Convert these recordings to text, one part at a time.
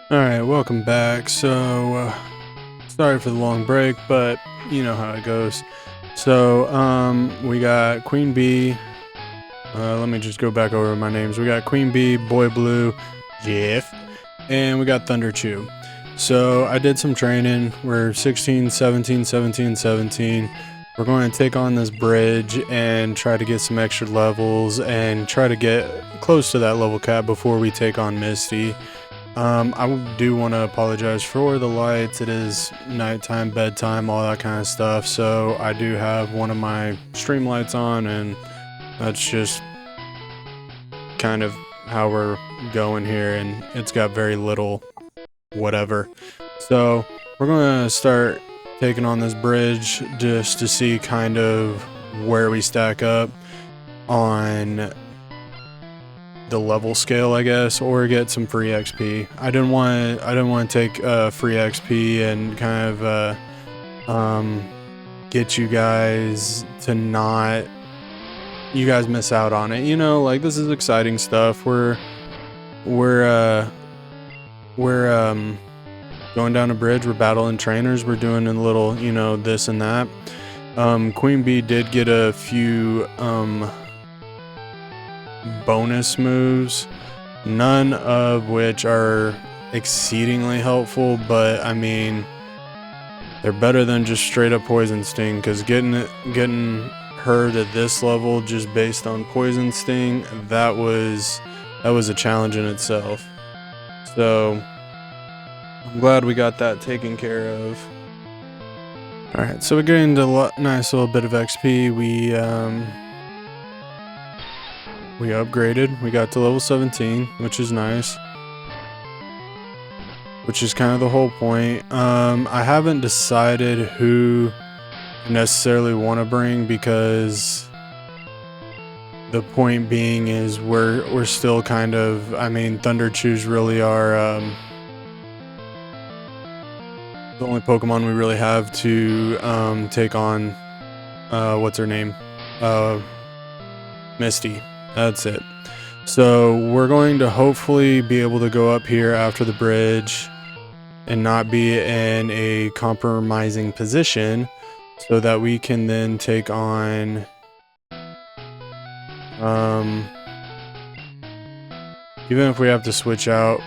Alright, welcome back. Sorry for the long break, but you know how it goes. We got Queen Bee. Let me just go back over my names. We got Queen Bee, Boy Blue, Jeff, and we got Thunderchu. So, I did some training. We're 16, 17, 17, 17. We're going to take on this bridge and try to get some extra levels and try to get close to that level cap before we take on Misty. I do want to apologize for the lights. It is nighttime, bedtime, all that kind of stuff. So I do have one of my stream lights on, and that's just kind of how we're going here. And it's got very little whatever. So we're going to start taking on this bridge just to see kind of where we stack up on the level scale, I guess, or get some free XP. I didn't want to take free XP and kind of get you guys to not, you guys miss out on it. You know, like, this is exciting stuff. We're going down a bridge. We're battling trainers. We're doing a little, you know, this and that. Queen Bee did get a few bonus moves, none of which are exceedingly helpful, but I mean, they're better than just straight up poison sting, because getting her to this level just based on poison sting, that was a challenge in itself. So I'm glad we got that taken care of. Alright, so we're getting a nice little bit of XP. We upgraded. We got to level 17, which is nice. Which is kind of the whole point. I haven't decided who I necessarily want to bring, because the point being is we're still kind of, I mean, Thunderchus really are the only Pokemon we really have to take on what's her name? Misty. That's it. So we're going to hopefully be able to go up here after the bridge and not be in a compromising position, so that we can then take on even if we have to switch out.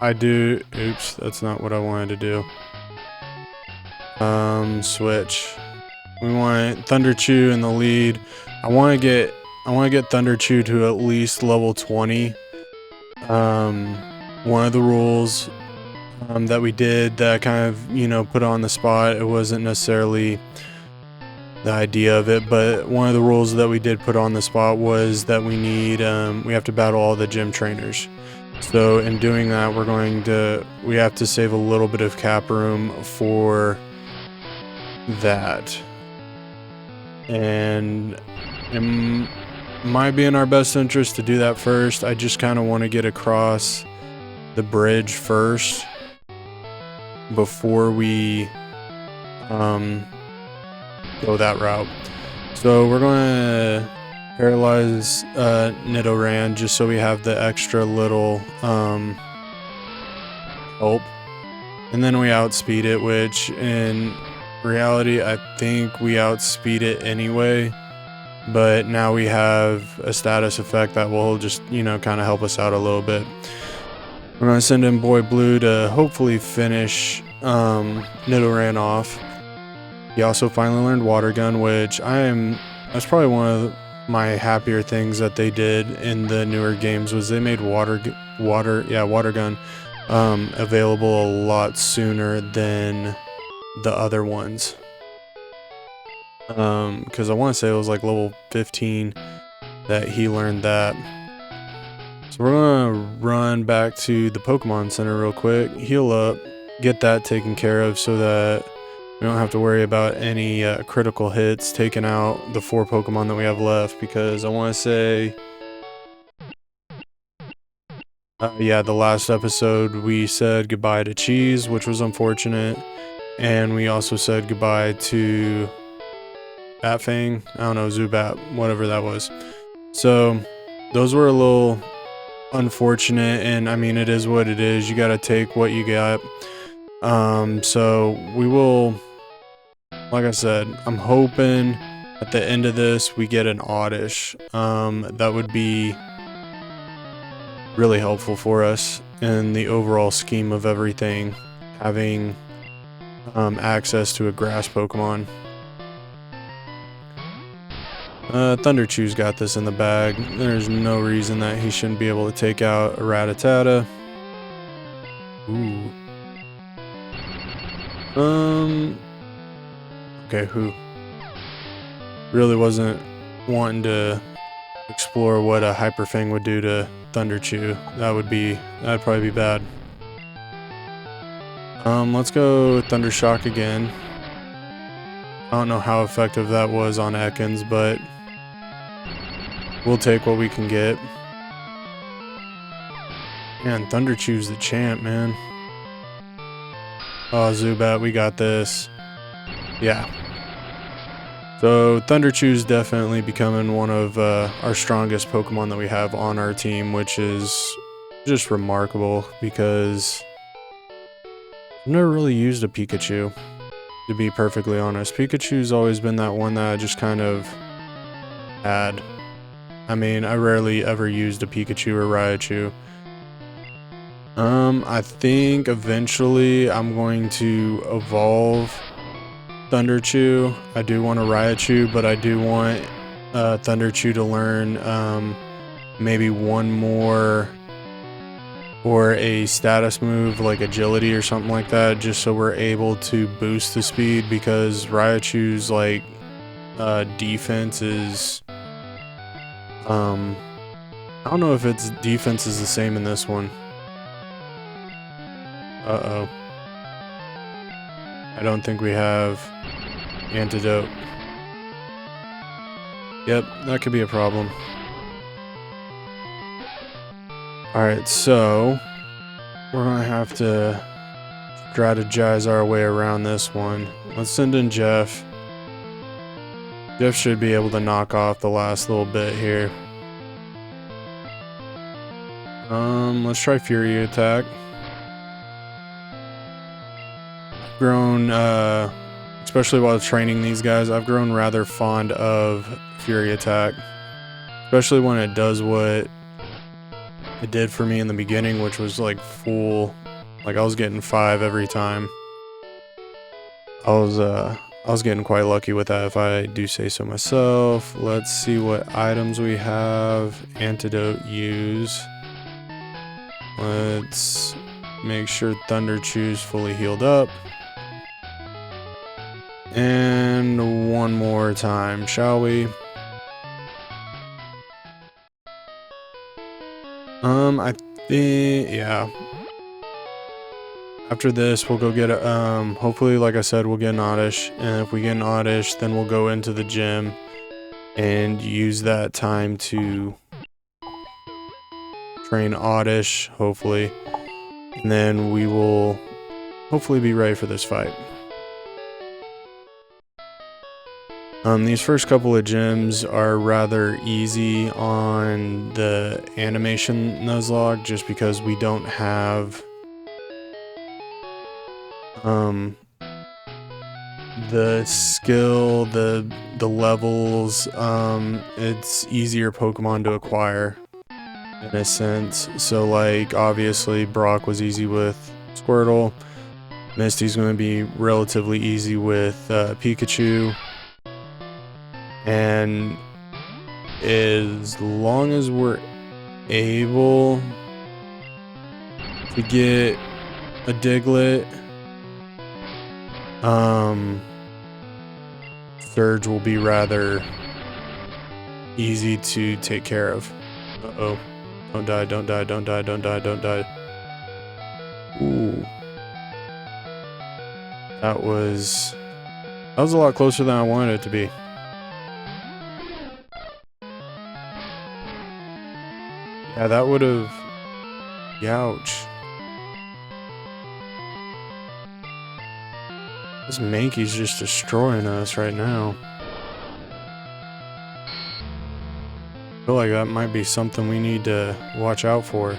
Oops, that's not what I wanted to do. Switch. We want Thunderchu in the lead. I want to get Thunderchu to at least level 20. One of the rules that we did that kind of, you know, put on the spot, it wasn't necessarily the idea of it, but one of the rules that we did put on the spot was that we need, we have to battle all the gym trainers. So in doing that, we have to save a little bit of cap room for that. And it might be in our best interest to do that first. I just kind of want to get across the bridge first before we go that route. So we're going to paralyze Nidoran just so we have the extra little help. And then we outspeed it, which in reality I think we outspeed it anyway. But now we have a status effect that will just, you know, kind of help us out a little bit. We're going to send in Boy Blue to hopefully finish Nidoran off. He also finally learned Water Gun, which that's probably one of my happier things that they did in the newer games, was they made Water Gun available a lot sooner than the other ones. Because I want to say it was like level 15 that he learned that. So we're gonna run back to the Pokemon Center real quick, heal up, get that taken care of so that we don't have to worry about any critical hits taking out the 4 Pokemon that we have left, because I want to say yeah, the last episode we said goodbye to Cheese, which was unfortunate, and we also said goodbye to Batfang, I don't know, Zubat, whatever that was. So those were a little unfortunate, and I mean, it is what it is. You gotta take what you got. So we will, like I said, I'm hoping at the end of this we get an odish. That would be really helpful for us in the overall scheme of everything, having access to a grass Pokemon. Thunderchu's got this in the bag. There's no reason that he shouldn't be able to take out a Rattata. Ooh. Okay, who? Really wasn't wanting to explore what a Hyper Fang would do to Thunderchu. That'd probably be bad. Let's go Thundershock again. I don't know how effective that was on Ekans, but we'll take what we can get. Man, Thunderchu's the champ, man. Oh, Zubat, we got this. Yeah. So Thunderchu's definitely becoming one of our strongest Pokemon that we have on our team, which is just remarkable because I've never really used a Pikachu, to be perfectly honest. Pikachu's always been that one that I just kind of had. I mean, I rarely ever used a Pikachu or Raichu. I think eventually I'm going to evolve Thunderchu. I do want a Raichu, but I do want Thunderchu to learn maybe one more or a status move like agility or something like that, just so we're able to boost the speed, because Raichu's like defense is I don't know if its defense is the same in this one. Uh-oh. I don't think we have antidote. Yep, that could be a problem. Alright, so we're gonna have to strategize our way around this one. Let's send in Jeff. Jeff should be able to knock off the last little bit here. Let's try Fury Attack. I've grown, especially while training these guys, I've grown rather fond of Fury Attack. Especially when it does what it did for me in the beginning, which was like full, like I was getting 5 every time. I was getting quite lucky with that, if I do say so myself. Let's see what items we have. Antidote use. Let's make sure Thunderchu's fully healed up. And one more time, shall we? I think, yeah. After this, we'll go get a, hopefully, like I said, we'll get an Oddish. And if we get an Oddish, then we'll go into the gym and use that time to train Oddish, hopefully. And then we will hopefully be ready for this fight. These first couple of gyms are rather easy on the animation Nuzlocke, just because we don't have the skill, the levels. It's easier Pokemon to acquire in a sense. So like obviously Brock was easy with Squirtle. Misty's going to be relatively easy with Pikachu. And as long as we're able to get a Diglett, Surge will be rather easy to take care of. Uh-oh. Don't die, don't die, don't die, don't die, don't die. Ooh. That was a lot closer than I wanted it to be. Yeah, that would have... Youch. This Mankey's just destroying us right now. I feel like that might be something we need to watch out for.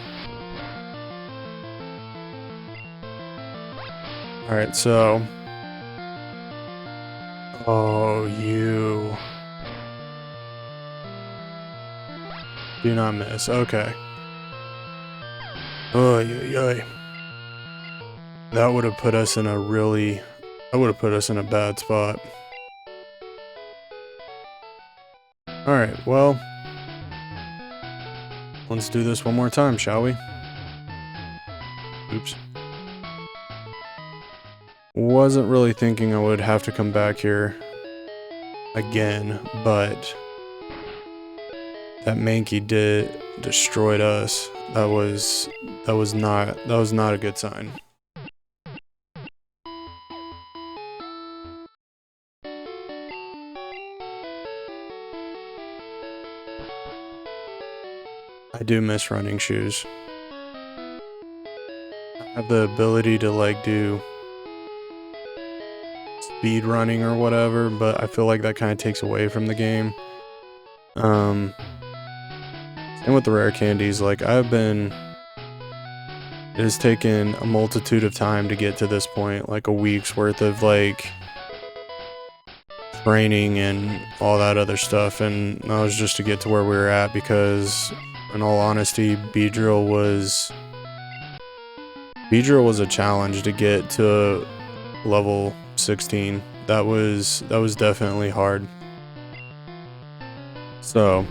Alright, so... Oh, you... Do not miss. Okay. Oh, yeah. That would have put us in a really... That would have put us in a bad spot. Alright, well... Let's do this one more time, shall we? Oops. Wasn't really thinking I would have to come back here again, but that Mankey destroyed us. That was not a good sign. I do miss running shoes. I have the ability to like do speed running or whatever, but I feel like that kind of takes away from the game. And with the rare candies, like it has taken a multitude of time to get to this point, like a week's worth of like training and all that other stuff, and that was just to get to where we were at, because in all honesty, Beedrill was a challenge to get to level 16. That was definitely hard. So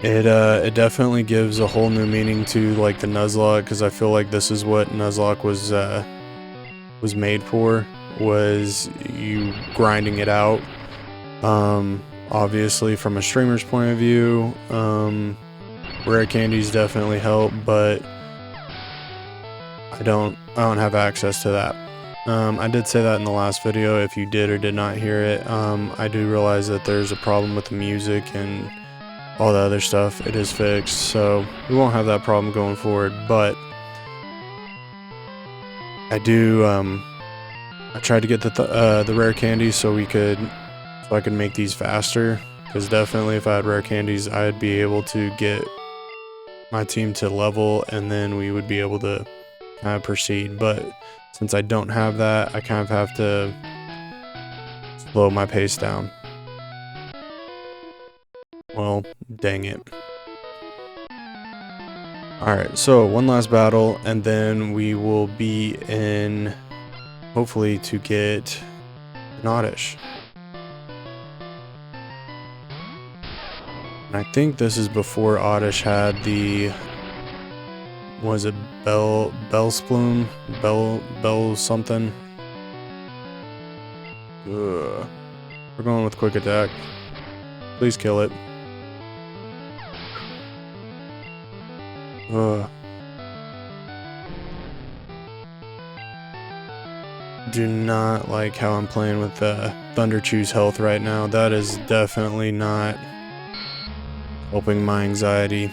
it definitely gives a whole new meaning to like the Nuzlocke, because I feel like this is what Nuzlocke was made for, was you grinding it out. Obviously from a streamer's point of view, rare candies definitely help, but I don't have access to that. I did say that in the last video. If you did or did not hear it, I do realize that there's a problem with the music and all the other stuff. It is fixed, so we won't have that problem going forward, but I do, I tried to get the rare candies so I could make these faster, because definitely if I had rare candies, I'd be able to get my team to level, and then we would be able to kind of proceed. But since I don't have that, I kind of have to slow my pace down. Well, dang it. Alright, so one last battle, and then we will be in, hopefully, to get an odish. I think this is before odish had the, was it Bellsploon? Bell something? Ugh. We're going with quick attack. Please kill it. Ugh. Do not like how I'm playing with Thunderchu's health right now. That is definitely not helping my anxiety.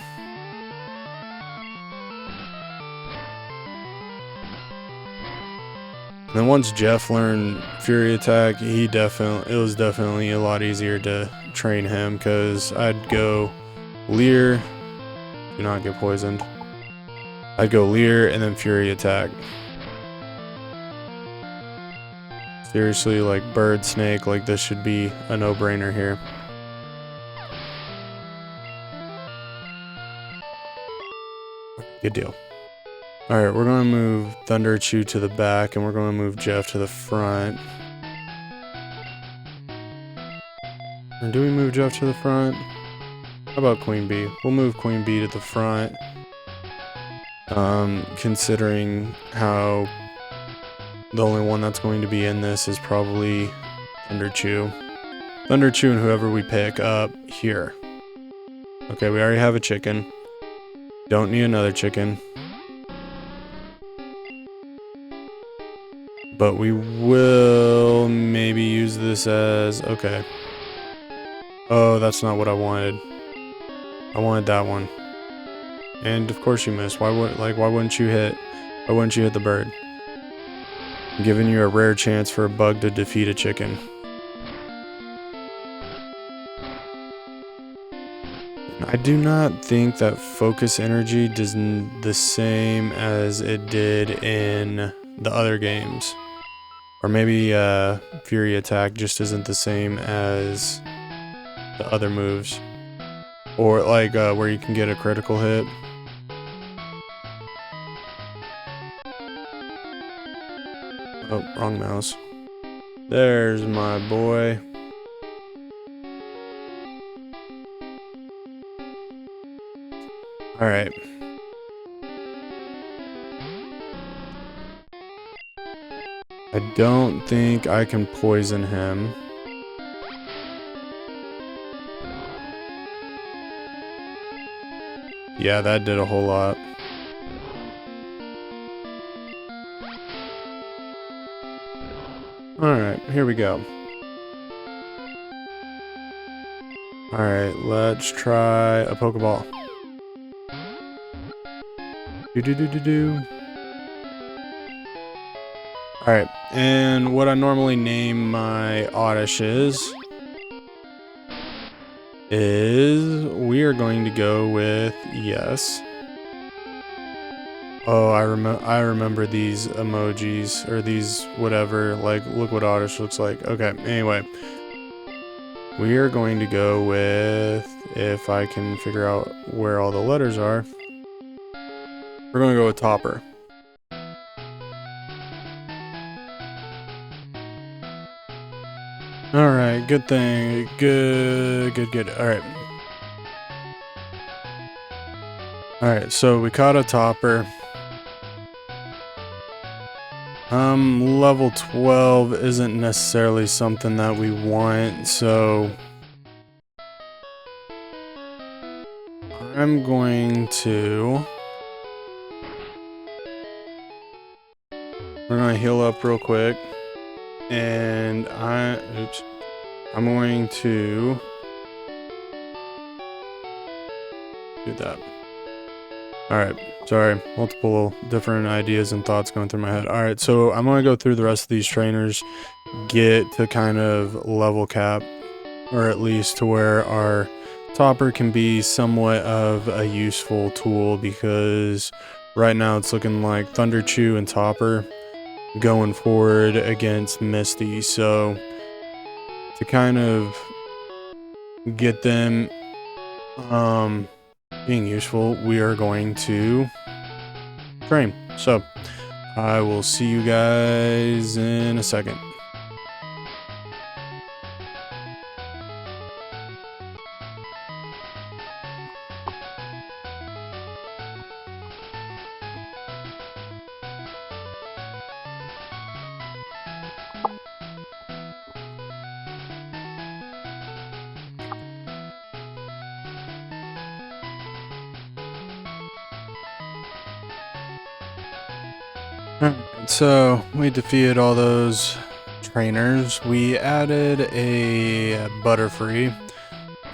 And then once Jeff learned Fury Attack, it was definitely a lot easier to train him, because I'd go Leer, do not get poisoned. I'd go Leer and then Fury Attack. Seriously, like Bird, Snake, like this should be a no-brainer here. Good deal. Alright, we're going to move Thunderchu to the back, and we're going to move Jeff to the front. And do we move Jeff to the front? How about Queen Bee? We'll move Queen Bee to the front. Considering how the only one that's going to be in this is probably Thunderchu. Thunderchu and whoever we pick up here. Okay, we already have a chicken. Don't need another chicken. But we will maybe use this as... Okay. Oh, that's not what I wanted. I wanted that one. And of course you missed. Why wouldn't you hit the bird? I'm giving you a rare chance for a bug to defeat a chicken. I do not think that focus energy does the same as it did in the other games. Or maybe Fury Attack just isn't the same as the other moves. Or like where you can get a critical hit. Oh, wrong mouse. There's my boy. Alright. I don't think I can poison him. Yeah, that did a whole lot. Alright, here we go. Alright, let's try a Pokeball. Do. Alright, and what I normally name my odish is we are going to go with yes. Oh, I remember these emojis, or these whatever, like, look what odish looks like. Okay, anyway. We are going to go with, if I can figure out where all the letters are, we're going to go with Topper. Alright, good thing. Good. Alright. Alright, so we caught a Topper. Level 12 isn't necessarily something that we want, so I'm going to... We're going to heal up real quick. And I'm going to do that. Alright, sorry, multiple different ideas and thoughts going through my head. Alright, so I'm going to go through the rest of these trainers, get to kind of level cap, or at least to where our Topper can be somewhat of a useful tool, because right now it's looking like Thunderchu and Topper going forward against Misty, so to kind of get them being useful, we are going to train. So I will see you guys in a second. So we defeated all those trainers. We added a Butterfree.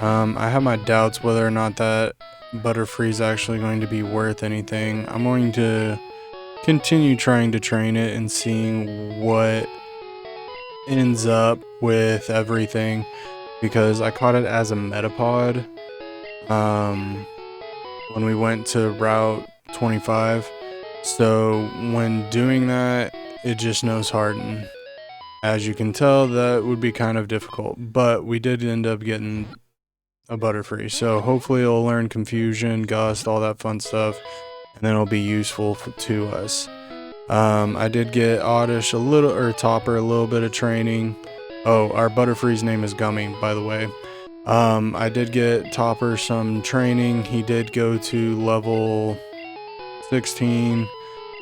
I have my doubts whether or not that Butterfree is actually going to be worth anything. I'm going to continue trying to train it and seeing what ends up with everything, because I caught it as a medipod when we went to Route 25. So when doing that, it just knows harden. As you can tell, that would be kind of difficult, but we did end up getting a Butterfree. So hopefully it'll learn Confusion, Gust, all that fun stuff, and then it'll be useful to us. I did get Odish or Topper a little bit of training. Oh, our Butterfree's name is Gummy, by the way. I did get Topper some training. He did go to level 16,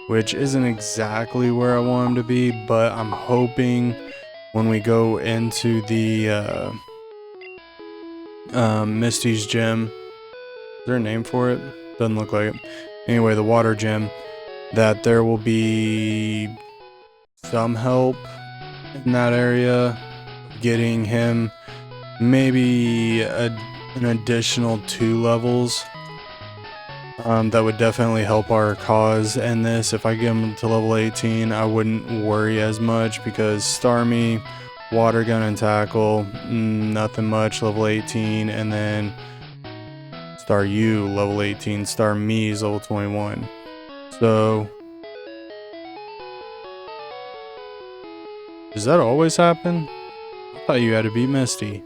which isn't exactly where I want him to be, but I'm hoping when we go into the Misty's gym, is there a name for it? Doesn't look like it. Anyway, the water gym, that there will be some help in that area, getting him maybe an additional 2 levels. That would definitely help our cause in this. If I get him to level 18, I wouldn't worry as much, because Starmie, Water Gun, and Tackle, nothing much, level 18, and then Staryu, level 18. Starmie is level 21. So, does that always happen? I thought you had to beat Misty.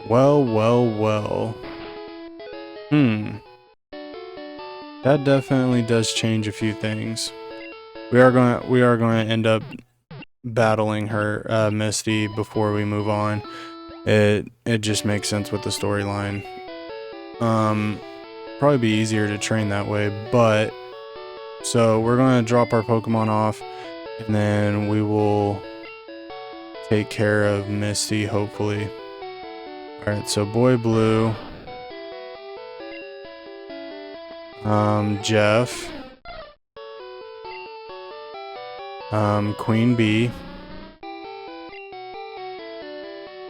Well, well, well. That definitely does change a few things. We are going to end up battling her, Misty, before we move on. It just makes sense with the storyline. Probably be easier to train that way, but so we're going to drop our Pokemon off, and then we will take care of Misty, hopefully. Alright, so Boy Blue, Jeff, Queen Bee,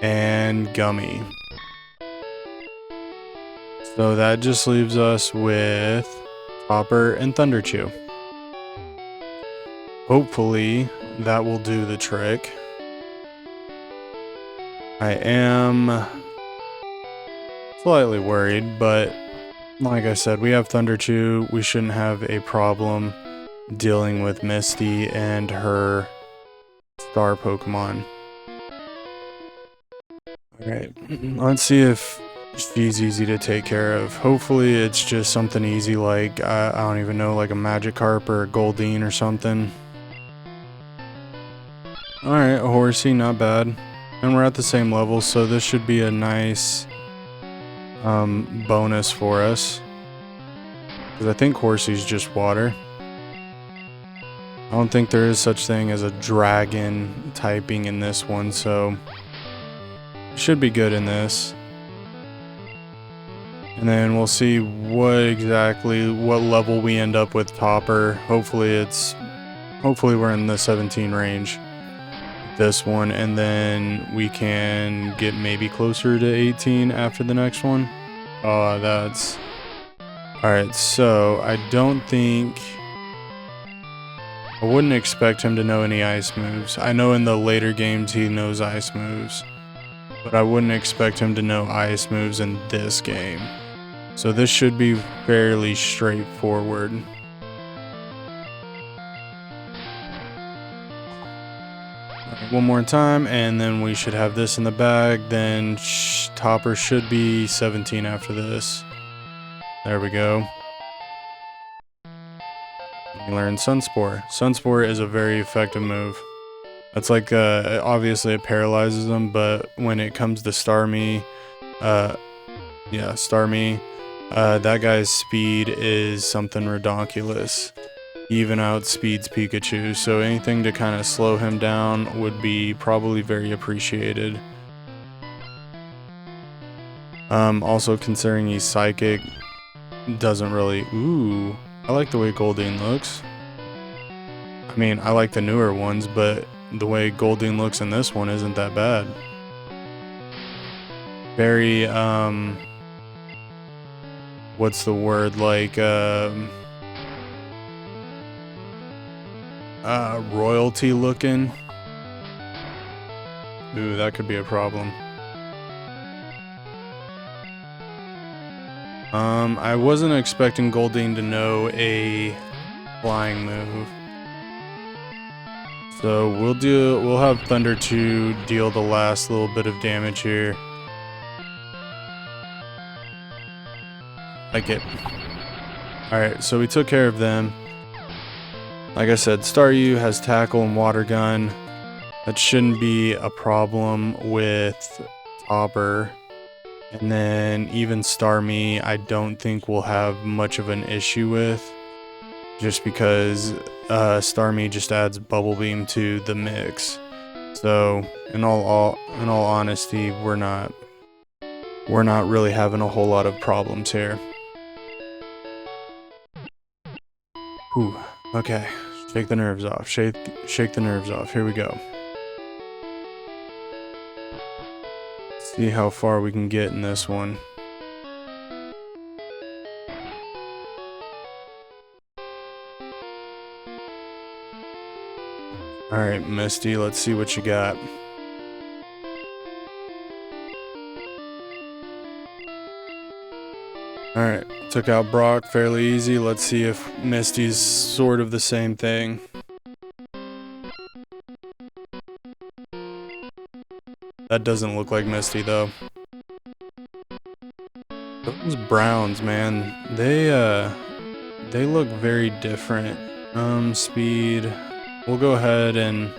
and Gummy. So that just leaves us with Topper and Thunderchu. Hopefully that will do the trick. I am slightly worried, but like I said, we have Thunderchu. We shouldn't have a problem dealing with Misty and her star Pokemon. Alright, let's see if she's easy to take care of. Hopefully it's just something easy like, I don't even know, like a Magikarp or a Goldeen or something. Alright, a Horsey, not bad. And we're at the same level, so this should be a nice bonus for us. Because I think Horsey's just water. I don't think there is such thing as a dragon typing in this one, so should be good in this. And then we'll see what level we end up with Topper. Hopefully we're in the 17 range. This one, and then we can get maybe closer to 18 after the next one. Oh, that's... Alright, so I wouldn't expect him to know any ice moves. I know in the later games he knows ice moves, but I wouldn't expect him to know ice moves in this game. So this should be fairly straightforward. One more time, and then we should have this in the bag. Then Topper should be 17 after this. There we go. We learn Sunspore. Sunspore is a very effective move. That's like, obviously it paralyzes them, but when it comes to Starmie, Starmie, that guy's speed is something ridiculous. Even outspeeds Pikachu, so anything to kind of slow him down would be probably very appreciated. Also considering he's psychic, doesn't really... Ooh, I like the way Goldeen looks. I mean, I like the newer ones, but the way Goldeen looks in this one isn't that bad. Very, what's the word, like, royalty looking. Ooh, that could be a problem. I wasn't expecting Goldeen to know a flying move. So we'll have Thunderchu deal the last little bit of damage here. Like it. Alright, so we took care of them. Like I said, Staryu has Tackle and Water Gun. That shouldn't be a problem with Topper. And then even Starmie, I don't think we'll have much of an issue with. Just because Starmie just adds Bubble Beam to the mix. So, in all honesty, we're not really having a whole lot of problems here. Whew. Okay, shake the nerves off. Shake the nerves off. Here we go. See how far we can get in this one. Alright, Misty, let's see what you got. . Alright, took out Brock fairly easy. Let's see if Misty's sort of the same thing. That doesn't look like Misty though. Those Browns, man, they look very different. Speed. We'll go ahead and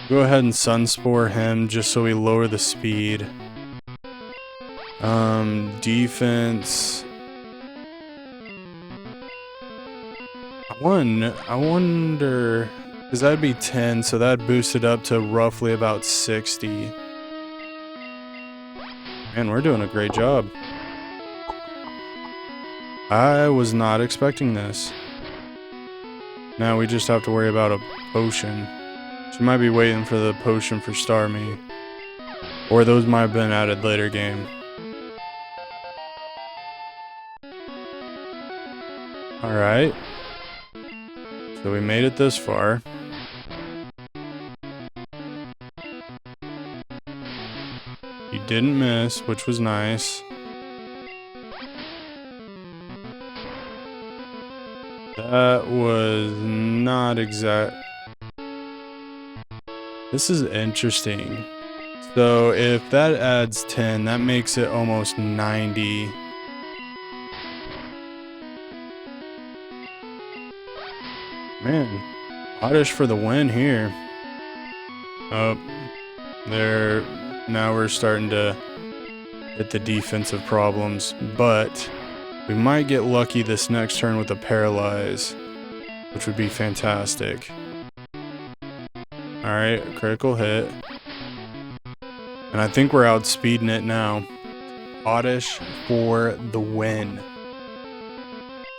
Sunspore him just so we lower the speed. Defense. I wonder, because that'd be 10, so that'd boost it up to roughly about 60. Man, we're doing a great job. I was not expecting this. Now we just have to worry about a potion. She might be waiting for the potion for Starmie. Or those might have been added later game. Alright. So we made it this far. You didn't miss, which was nice. That was not exact. This is interesting. So if that adds 10, that makes it almost 90. Man, odish for the win here. Oh, there. Now we're starting to hit the defensive problems, but we might get lucky this next turn with a paralyze, which would be fantastic. Alright, critical hit. And I think we're outspeeding it now. Odish for the win.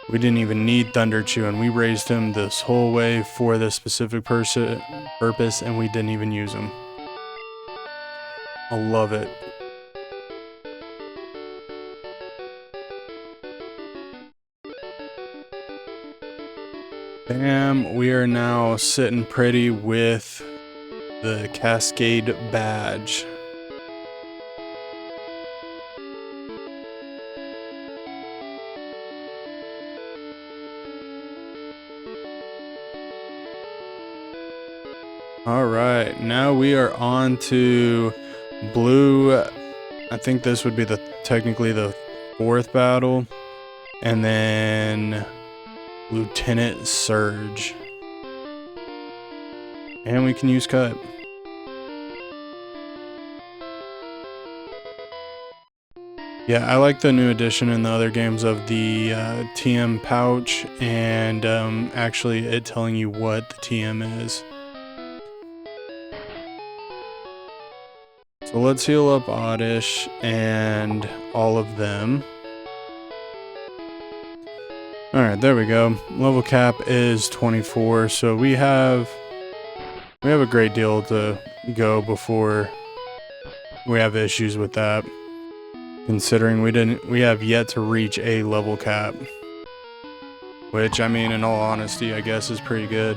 We didn't even need Thunderchu, and we raised him this whole way for this specific purpose, and we didn't even use him. I love it. Bam, we are now sitting pretty with the Cascade badge. Alright, now we are on to blue. I think this would be technically the 4th battle. And then Lieutenant Surge. And we can use cut. Yeah, I like the new addition in the other games of the TM pouch and actually it telling you what the TM is. So let's heal up Odish and all of them. Alright, there we go. Level cap is 24, so we have a great deal to go before we have issues with that. Considering we have yet to reach a level cap. Which, I mean, in all honesty, I guess is pretty good.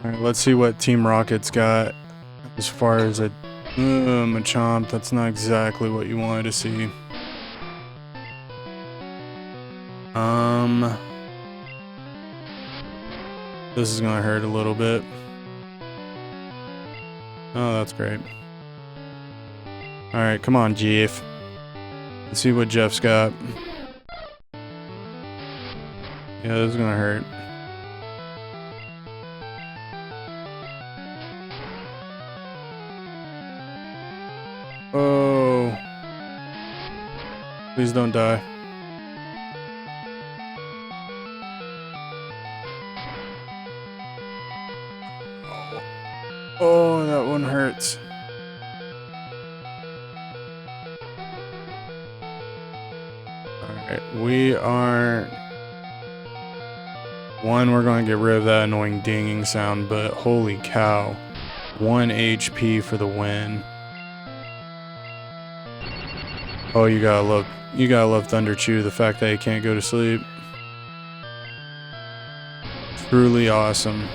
Alright, let's see what Team Rocket's got. As far as a Machamp, that's not exactly what you wanted to see. This is gonna hurt a little bit. Oh, that's great. Alright, come on, Jeff. Let's see what Jeff's got. Yeah, this is gonna hurt. Oh. Please don't die. Oh, that one hurts. Alright, we are... One, we're going to get rid of that annoying dinging sound, but holy cow. 1 HP for the win. Oh, you gotta love Thunderchu, the fact that he can't go to sleep. Truly awesome.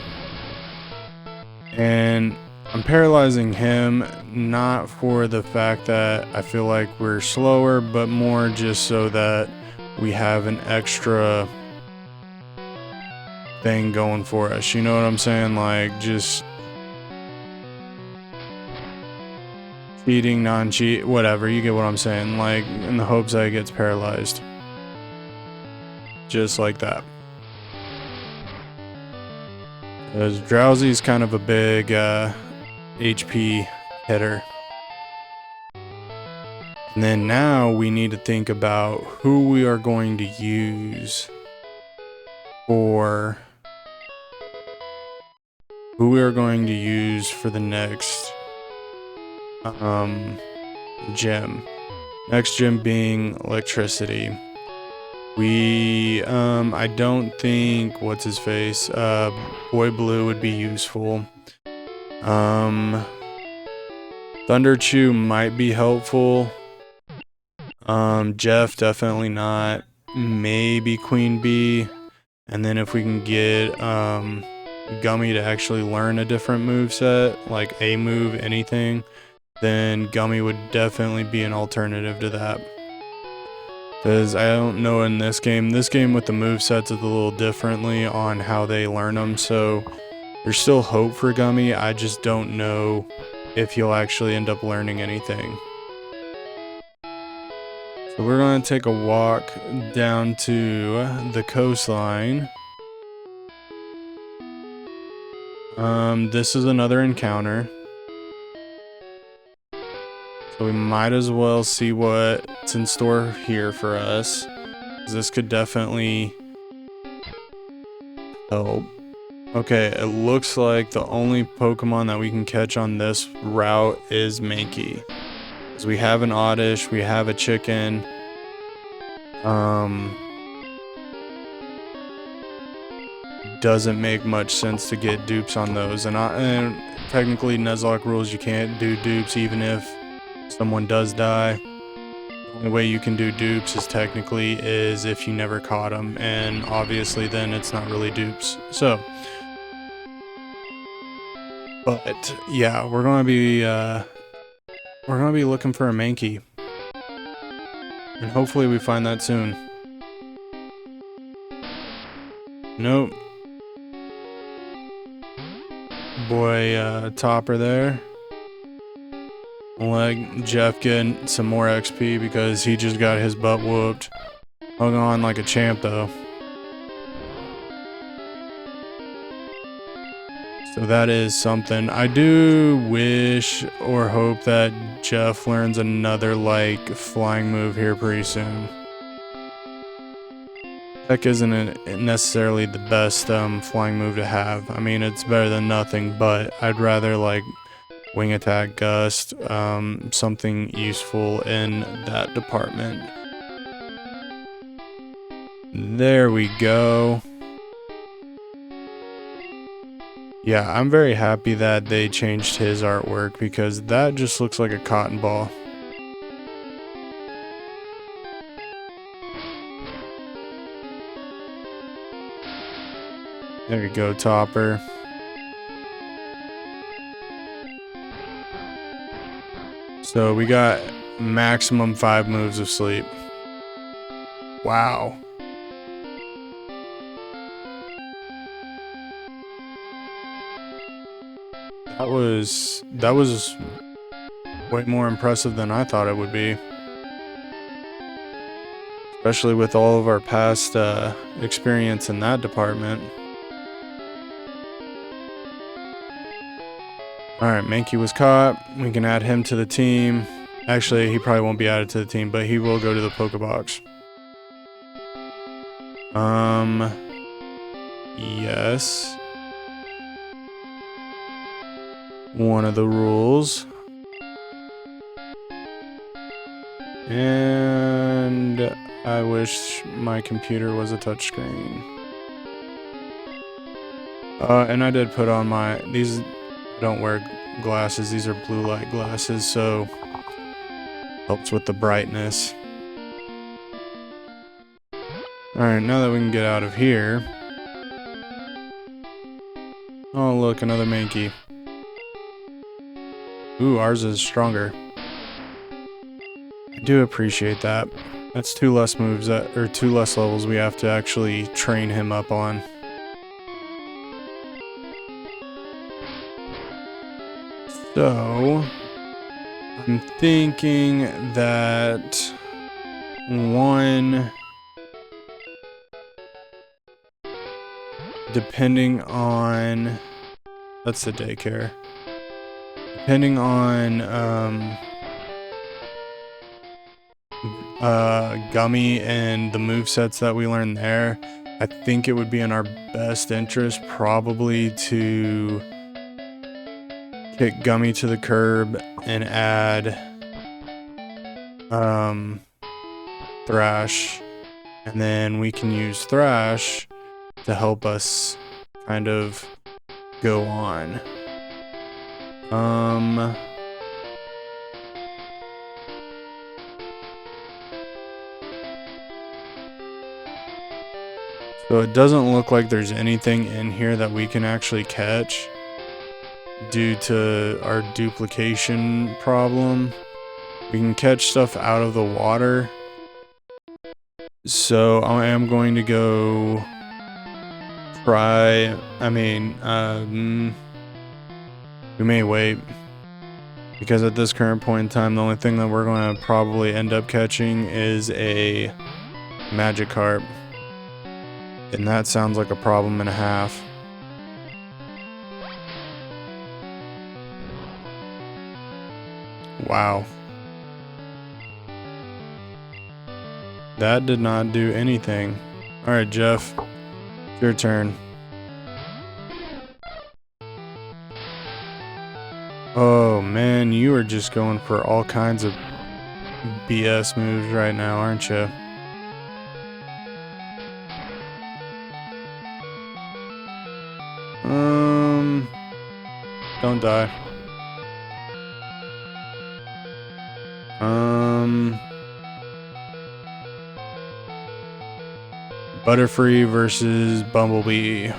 And I'm paralyzing him, not for the fact that I feel like we're slower, but more just so that we have an extra thing going for us. You know what I'm saying? Like, just cheating, non-cheat, whatever. You get what I'm saying? Like, in the hopes that it gets paralyzed. Just like that. Because Drowsy's kind of a big HP hitter. And then now we need to think about who we are going to use for the next gym. Next gym being electricity. I don't think what's his face, Boy Blue would be useful. Thunderchu might be helpful. Jeff definitely not. Maybe Queen Bee. And then if we can get Gummy to actually learn a different moveset, like a move, anything, then Gummy would definitely be an alternative to that. Because I don't know in this game with the movesets is a little differently on how they learn them, so there's still hope for Gummy. I just don't know if he'll actually end up learning anything. So we're going to take a walk down to the coastline. This is another encounter. So we might as well see what's in store here for us. This could definitely help. Okay, it looks like the only Pokemon that we can catch on this route is Mankey. Because we have an Oddish, we have a chicken. Doesn't make much sense to get dupes on those. And technically, Nuzlocke rules, you can't do dupes even if someone does die. The only way you can do dupes is if you never caught them, and obviously then it's not really dupes. So, but yeah, we're gonna be looking for a Mankey, and hopefully we find that soon. Nope. Boy, Topper there. Let Jeff get some more XP because he just got his butt whooped. Hung on like a champ though. So that is something. I do wish or hope that Jeff learns another like flying move here pretty soon. Heck isn't necessarily the best flying move to have. I mean, it's better than nothing, but I'd rather like Wing Attack, Gust, something useful in that department. There we go. Yeah, I'm very happy that they changed his artwork because that just looks like a cotton ball. There you go, Topper. So we got maximum 5 moves of sleep. Wow. That was way more impressive than I thought it would be. Especially with all of our past experience in that department. Alright, Mankey was caught. We can add him to the team. Actually, he probably won't be added to the team, but he will go to the Pokebox. Yes. One of the rules. And I wish my computer was a touchscreen. And I did put on these don't wear glasses, these are blue light glasses, so helps with the brightness. Alright, now that we can get out of here. Oh look, another Mankey. Ooh, ours is stronger. I do appreciate that. That's 2 less moves or 2 less levels we have to actually train him up on. So, I'm thinking that one, depending on, that's the daycare. Depending on Gummy and the movesets that we learned there, I think it would be in our best interest probably to kick Gummy to the curb and add Thrash, and then we can use Thrash to help us kind of go on. So it doesn't look like there's anything in here that we can actually catch due to our duplication problem. We can catch stuff out of the water. So I am going to go try, we may wait. Because at this current point in time, the only thing that we're going to probably end up catching is a Magikarp. And that sounds like a problem and a half. Wow. That did not do anything. Alright, Jeff. Your turn. Oh man, you are just going for all kinds of BS moves right now, aren't you? Don't die. Butterfree versus Bumblebee.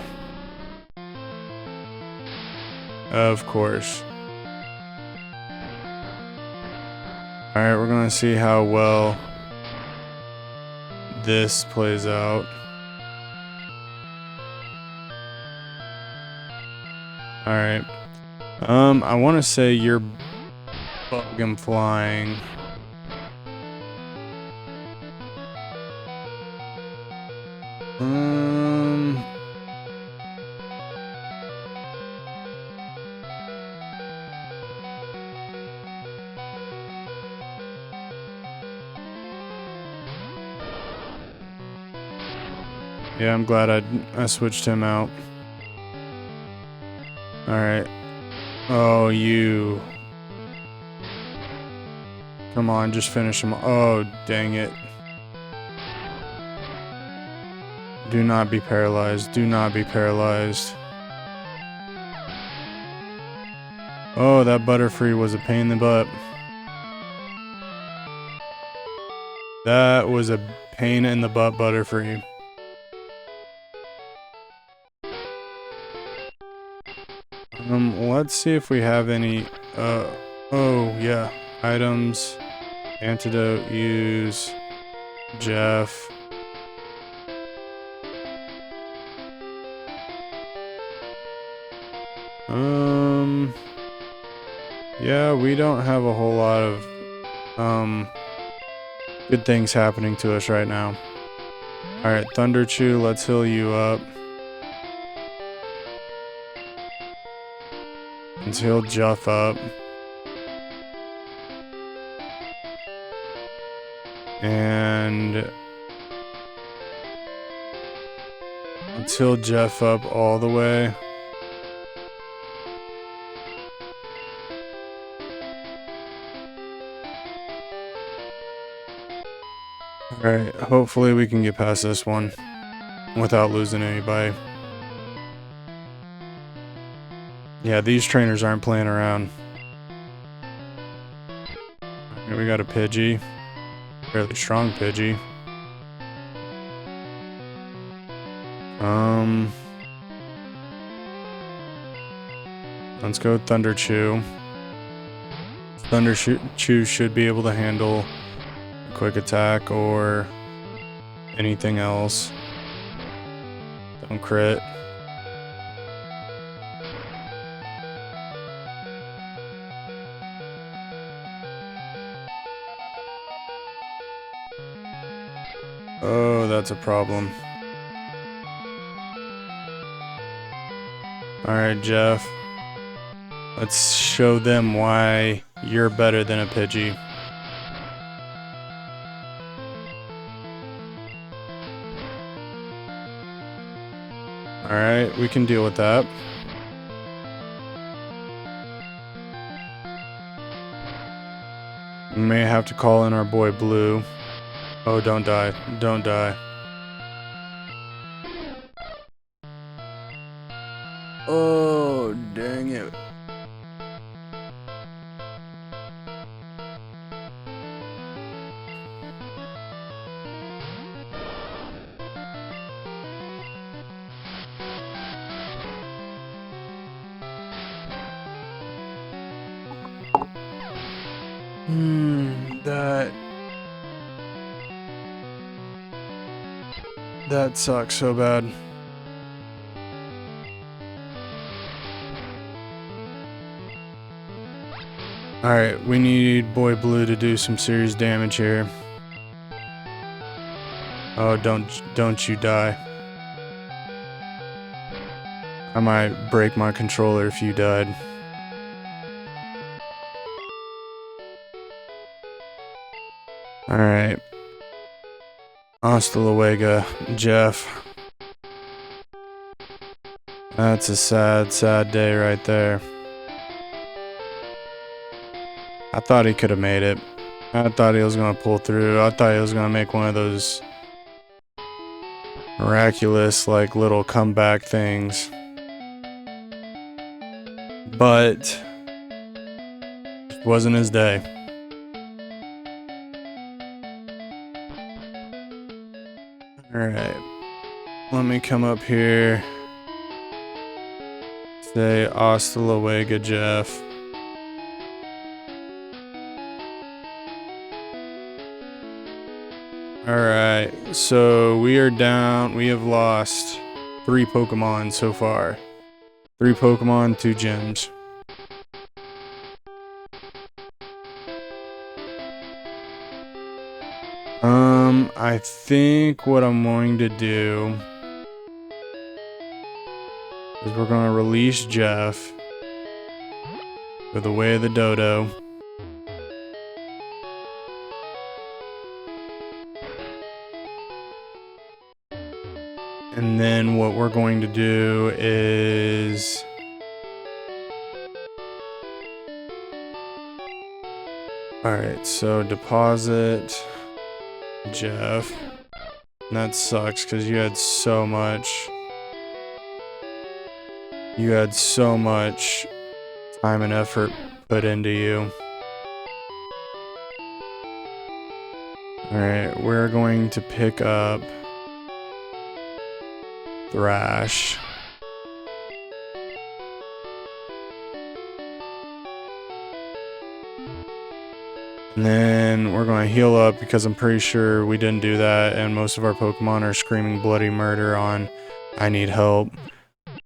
Of course. Alright, we're gonna see how well this plays out. Alright. I want to say you're bug and flying. Yeah, I'm glad I switched him out. Alright. Oh, you. Come on, just finish him. Oh, dang it. Do not be paralyzed. Do not be paralyzed. Oh, that Butterfree was a pain in the butt. That was a pain in the butt, Butterfree. Let's see if we have any, oh, yeah. Items, antidote, use, Jeff. Yeah, we don't have a whole lot of, good things happening to us right now. Alright, Thunderchu, let's heal you up. Let's heal Jeff up. And let's heal Jeff up all the way. Alright, hopefully we can get past this one without losing anybody. Yeah, these trainers aren't playing around. Okay, we got a Pidgey. Fairly strong Pidgey. Let's go Thunderchu. Thunderchu should be able to handle a quick attack or anything else. Don't crit. Oh, that's a problem. Alright, Jeff. Let's show them why you're better than a Pidgey. Alright, we can deal with that. We may have to call in our boy Blue. Oh, don't die. Don't die. Oh, dang it. That sucks so bad. Alright, we need Boy Blue to do some serious damage here. Oh, don't you die. I might break my controller if you died. Alright. Hasta luego, Jeff. That's a sad, sad day right there. I thought he could have made it. I thought he was going to pull through. I thought he was going to make one of those miraculous, like, little comeback things. But it wasn't his day. Alright. Let me come up here. Say hasta luego, Jeff. Alright, so we are down. We have lost 3 Pokemon so far. 3 Pokemon, 2 gyms. I think what I'm going to do is we're going to release Jeff for the way of the dodo. And then what we're going to do is alright, so deposit Jeff. And that sucks because you had so much. You had so much time and effort put into you. Alright, we're going to pick up Thrash. And then we're going to heal up because I'm pretty sure we didn't do that and most of our Pokemon are screaming bloody murder on I need help.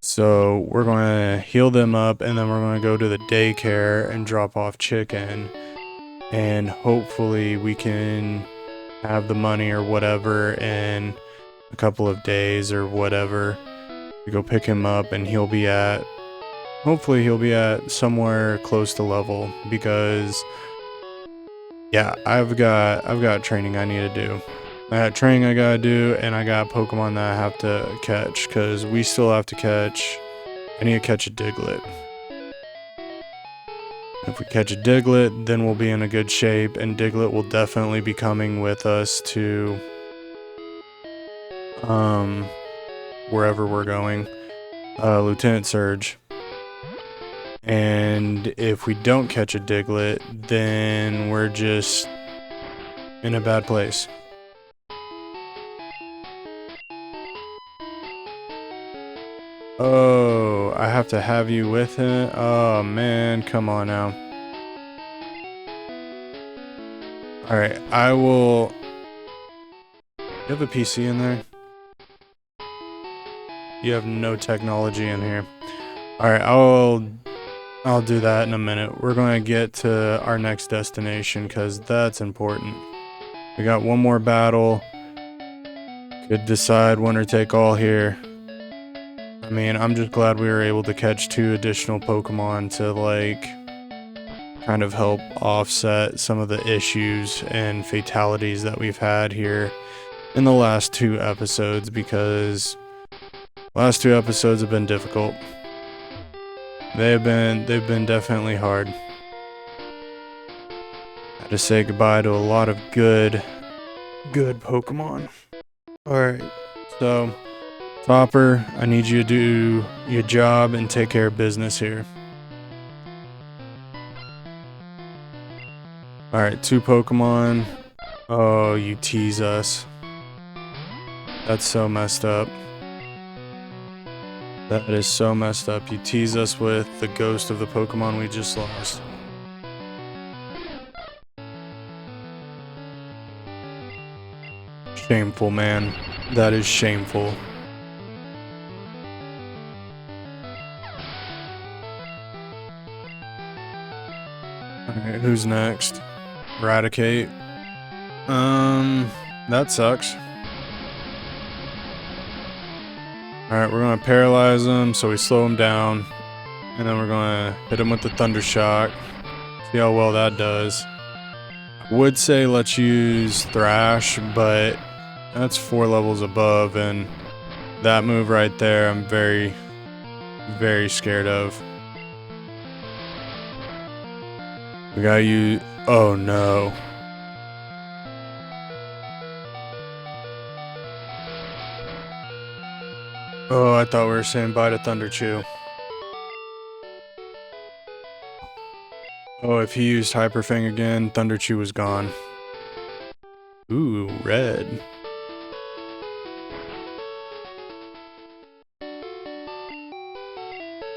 So we're going to heal them up and then we're going to go to the daycare and drop off Chicken. And hopefully we can have the money or whatever in a couple of days or whatever. We go pick him up and he'll be at, hopefully he'll be at somewhere close to level because yeah, I've got training I need to do. I got training I gotta do, and I got Pokemon that I have to catch, because we still have to catch... I need to catch a Diglett. If we catch a Diglett, then we'll be in a good shape, and Diglett will definitely be coming with us to... wherever we're going. Lieutenant Surge. And if we don't catch a Diglett, then we're just in a bad place. Oh, I have to have you with him? Oh man, come on now. Alright, I will... You have a PC in there? You have no technology in here. Alright, I'll do that in a minute. We're going to get to our next destination because that's important. We got one more battle. Could decide winner take all here. I mean, I'm just glad we were able to catch 2 additional Pokemon to, like, kind of help offset some of the issues and fatalities that we've had here in the last 2 episodes, because last 2 episodes have been difficult. They've been definitely hard. Had to say goodbye to a lot of good Pokemon. Alright, so Topper, I need you to do your job and take care of business here. Alright, 2 Pokemon. Oh, you tease us. That's so messed up. That is so messed up. You tease us with the ghost of the Pokemon we just lost. Shameful, man. That is shameful. Alright, who's next? Eradicate. That sucks. Alright, we're gonna paralyze him so we slow him down. And then we're gonna hit him with the Thunder Shock. See how well that does. I would say let's use Thrash, but that's 4 levels above, and that move right there I'm very, very scared of. We gotta use... Oh no. Oh, I thought we were saying bye to Thunderchu. Oh, if he used Hyper Fang again, Thunderchu was gone. Ooh, red.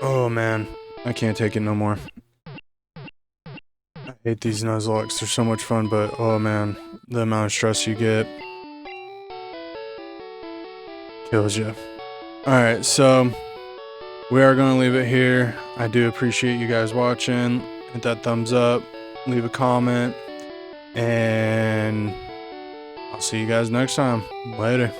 Oh man, I can't take it no more. I hate these Nuzlockes, they're so much fun, but oh man, the amount of stress you get kills you. Alright, so we are going to leave it here. I do appreciate you guys watching. Hit that thumbs up, leave a comment, and I'll see you guys next time. Later.